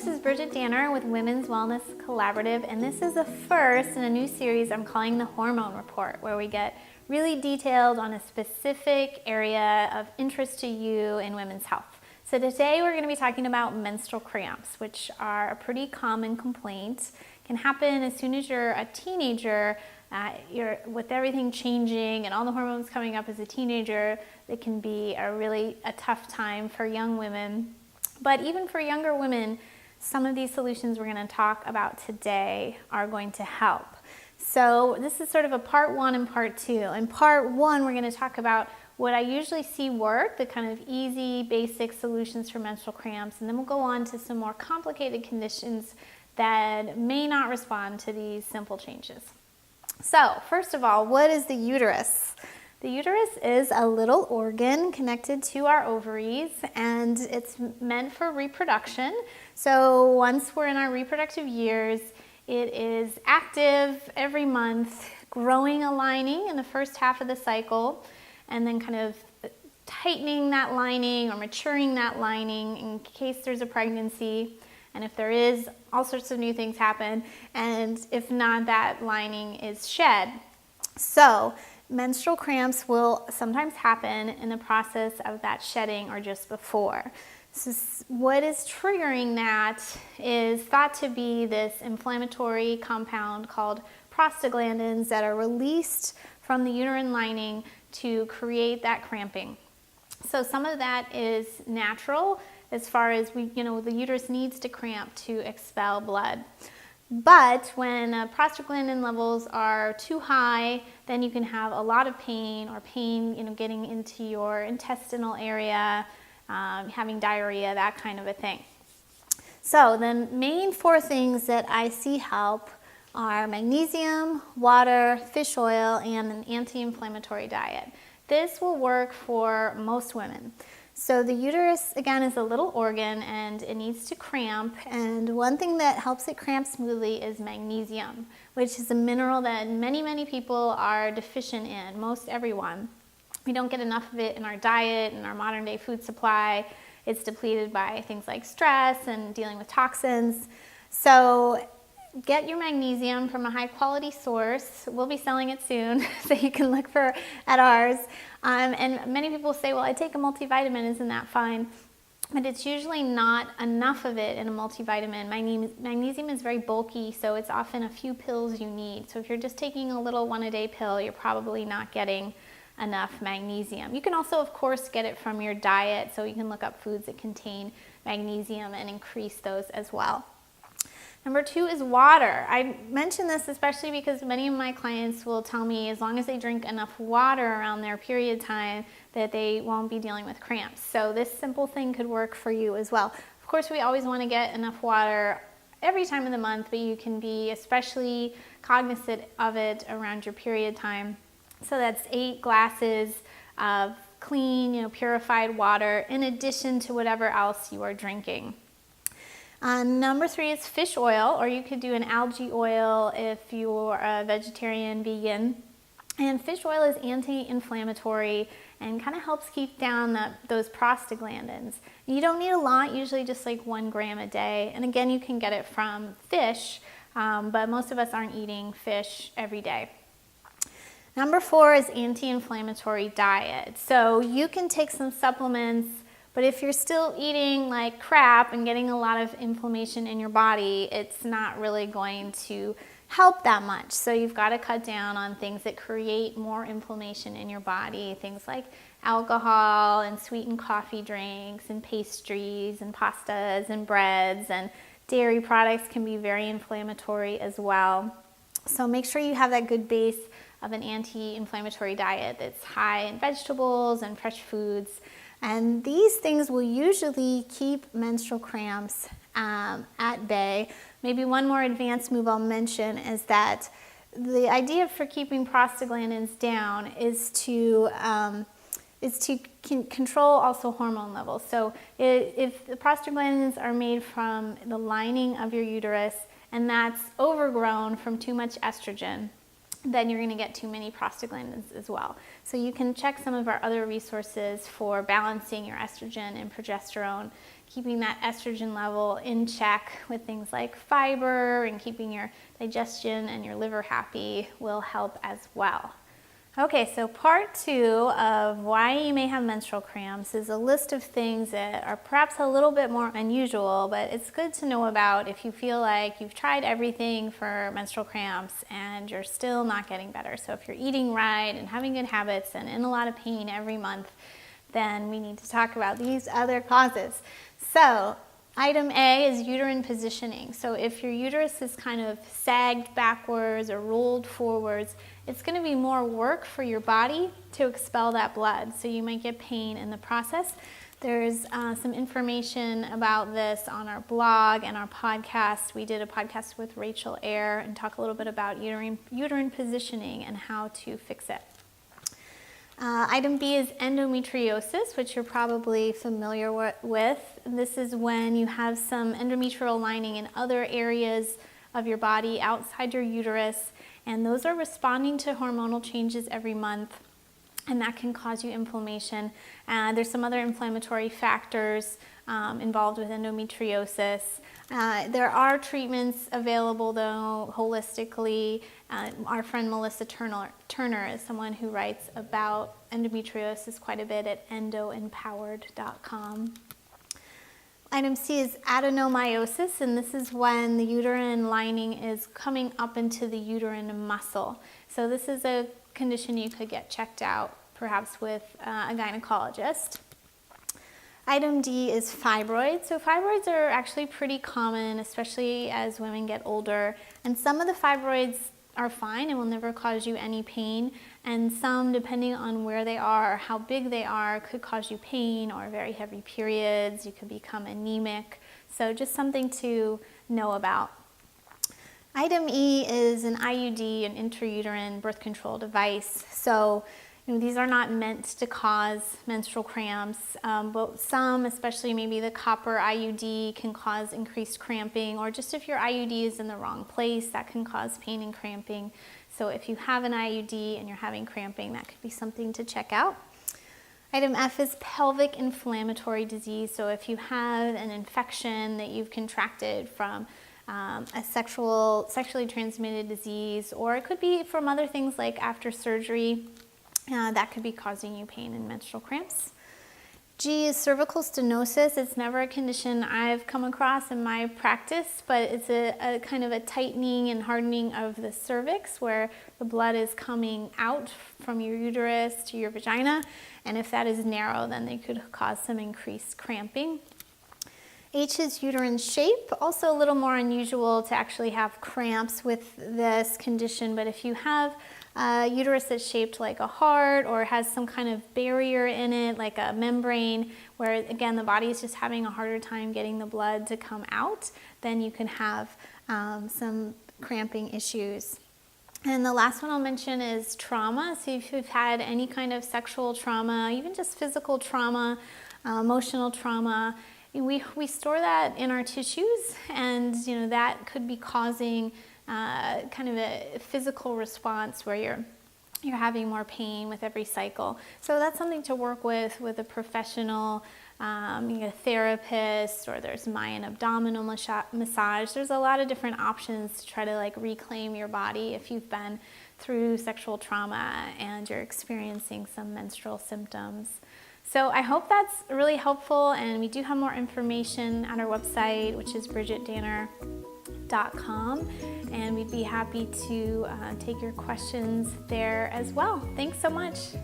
this is Bridget Danner with Women's Wellness Collaborative, and this is the first in a new series I'm calling the Hormone Report, where we get really detailed on a specific area of interest to you in women's health. So today we're going to be talking about menstrual cramps, which are a pretty common complaint. Can happen as soon as you're a teenager. With everything changing and all the hormones coming up as a teenager, it can be a tough time for young women. But even for younger women, some of these solutions we're going to talk about today are going to help. So this is sort of a part one and part two. In part one, we're going to talk about what I usually see work, the kind of easy, basic solutions for menstrual cramps, and then we'll go on to some more complicated conditions that may not respond to these simple changes. So first of all, what is the uterus? The uterus is a little organ connected to our ovaries, and it's meant for reproduction. So once we're in our reproductive years, it is active every month, growing a lining in the first half of the cycle, and then kind of tightening that lining or maturing that lining in case there's a pregnancy. And if there is, all sorts of new things happen. And if not, that lining is shed. So menstrual cramps will sometimes happen in the process of that shedding or just before. So what is triggering that is thought to be this inflammatory compound called prostaglandins that are released from the uterine lining to create that cramping. So some of that is natural, as far as the uterus needs to cramp to expel blood. But when prostaglandin levels are too high, then you can have a lot of pain or pain, getting into your intestinal area, having diarrhea, that kind of a thing. So the main four things that I see help are magnesium, water, fish oil, and an anti-inflammatory diet. This will work for most women. So the uterus, again, is a little organ and it needs to cramp. And one thing that helps it cramp smoothly is magnesium, which is a mineral that many people are deficient in, most everyone. We don't get enough of it in our diet and our modern day food supply. It's depleted by things like stress and dealing with toxins. So get your magnesium from a high quality source. We'll be selling it soon, so you can look at ours. And many people say, well, I take a multivitamin, isn't that fine? But it's usually not enough of it in a multivitamin. Magnesium is very bulky, so it's often a few pills you need. So if you're just taking a little one-a-day pill, you're probably not getting enough magnesium. You can also, of course, get it from your diet, so you can look up foods that contain magnesium and increase those as well. Number two is water. I mention this especially because many of my clients will tell me as long as they drink enough water around their period time that they won't be dealing with cramps. So this simple thing could work for you as well. Of course, we always want to get enough water every time of the month, but you can be especially cognizant of it around your period time. So that's 8 glasses of clean, purified water in addition to whatever else you are drinking. Number 3 is fish oil, or you could do an algae oil if you're a vegetarian, vegan. And fish oil is anti-inflammatory and kind of helps keep down those prostaglandins. You don't need a lot, usually just like 1 gram a day. And again, you can get it from fish, but most of us aren't eating fish every day. Number 4 is anti-inflammatory diet. So you can take some supplements, but if you're still eating like crap and getting a lot of inflammation in your body, it's not really going to help that much. So you've got to cut down on things that create more inflammation in your body, things like alcohol and sweetened coffee drinks and pastries and pastas and breads, and dairy products can be very inflammatory as well. So make sure you have that good base of an anti-inflammatory diet that's high in vegetables and fresh foods. And these things will usually keep menstrual cramps at bay. Maybe one more advanced move I'll mention is that the idea for keeping prostaglandins down is to control also hormone levels. So if the prostaglandins are made from the lining of your uterus and that's overgrown from too much estrogen, then you're going to get too many prostaglandins as well. So you can check some of our other resources for balancing your estrogen and progesterone, keeping that estrogen level in check with things like fiber, and keeping your digestion and your liver happy will help as well. Okay, so part 2 of why you may have menstrual cramps is a list of things that are perhaps a little bit more unusual, but it's good to know about if you feel like you've tried everything for menstrual cramps and you're still not getting better. So if you're eating right and having good habits and in a lot of pain every month, then we need to talk about these other causes. So item A is uterine positioning. So if your uterus is kind of sagged backwards or rolled forwards, it's going to be more work for your body to expel that blood. So you might get pain in the process. There's some information about this on our blog and our podcast. We did a podcast with Rachel Eyre and talk a little bit about uterine positioning and how to fix it. Item B is endometriosis, which you're probably familiar with. This is when you have some endometrial lining in other areas of your body outside your uterus, and those are responding to hormonal changes every month, and that can cause you inflammation. There's some other inflammatory factors involved with endometriosis. There are treatments available though holistically. Our friend Melissa Turner is someone who writes about endometriosis quite a bit at endoempowered.com. Item C is adenomyosis, and this is when the uterine lining is coming up into the uterine muscle. So this is a condition you could get checked out, perhaps with a gynecologist. Item D is fibroids. So fibroids are actually pretty common, especially as women get older. And some of the fibroids are fine and will never cause you any pain. And some, depending on where they are or how big they are, could cause you pain or very heavy periods. You could become anemic. So just something to know about. Item E is an IUD, an intrauterine birth control device. So these are not meant to cause menstrual cramps, but some, especially maybe the copper IUD, can cause increased cramping, or just if your IUD is in the wrong place, that can cause pain and cramping. So if you have an IUD and you're having cramping, that could be something to check out. Item F is pelvic inflammatory disease. So if you have an infection that you've contracted from a sexually transmitted disease, or it could be from other things like after surgery, that could be causing you pain and menstrual cramps. G is cervical stenosis. It's never a condition I've come across in my practice, but it's a kind of a tightening and hardening of the cervix where the blood is coming out from your uterus to your vagina, and if that is narrow, then they could cause some increased cramping. H is uterine shape, also a little more unusual to actually have cramps with this condition, but if you have a uterus that's shaped like a heart or has some kind of barrier in it, like a membrane, where again the body is just having a harder time getting the blood to come out, then you can have some cramping issues. And the last one I'll mention is trauma. So if you've had any kind of sexual trauma, even just physical trauma, emotional trauma, we store that in our tissues, and that could be causing kind of a physical response where you're having more pain with every cycle. So that's something to work with a professional, a therapist, or there's Mayan abdominal massage. There's a lot of different options to try to reclaim your body if you've been through sexual trauma and you're experiencing some menstrual symptoms. So I hope that's really helpful, and we do have more information at our website, which is bridgetdanner.com, and we'd be happy to take your questions there as well. Thanks so much.